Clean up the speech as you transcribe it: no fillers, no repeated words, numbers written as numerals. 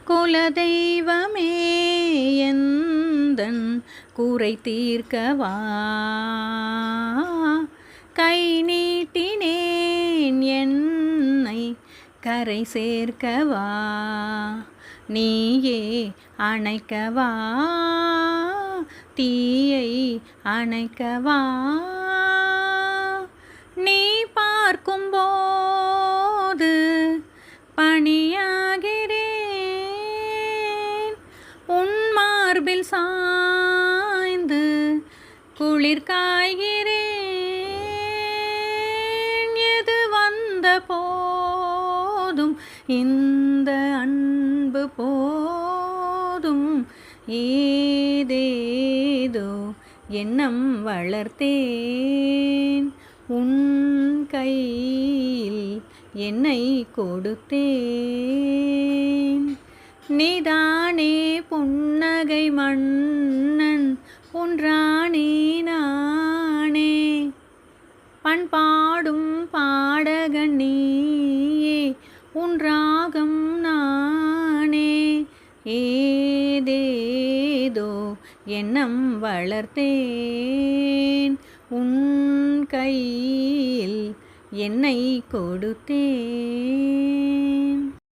குலதெய்வமே எந்தன் கூரை தீர்க்கவா கை நீட்டினேன் என்னை கரை சேர்க்கவா நீயே அணைக்கவா தீயை அணைக்கவா நீ பார்க்கும்போது பணியாகிறேன் உன் மார்பில் சாய்ந்து குளிர் காய்கிறேன் எது வந்த போதும் இந்த அன்பு போதும் ஏதேதோ எண்ணம் வளர்த்தேன் உன் கையில் என்னை கொடுத்தேன் நீதானே புன்னகை மன்னன் உன் ராணி நானே பண்பாடும் பாடகன் நீயே உன் ராகம் நானே ஏதேதோ எண்ணம் வளர்த்தேன் உன் கையில் என்னை கொடுத்தேன்.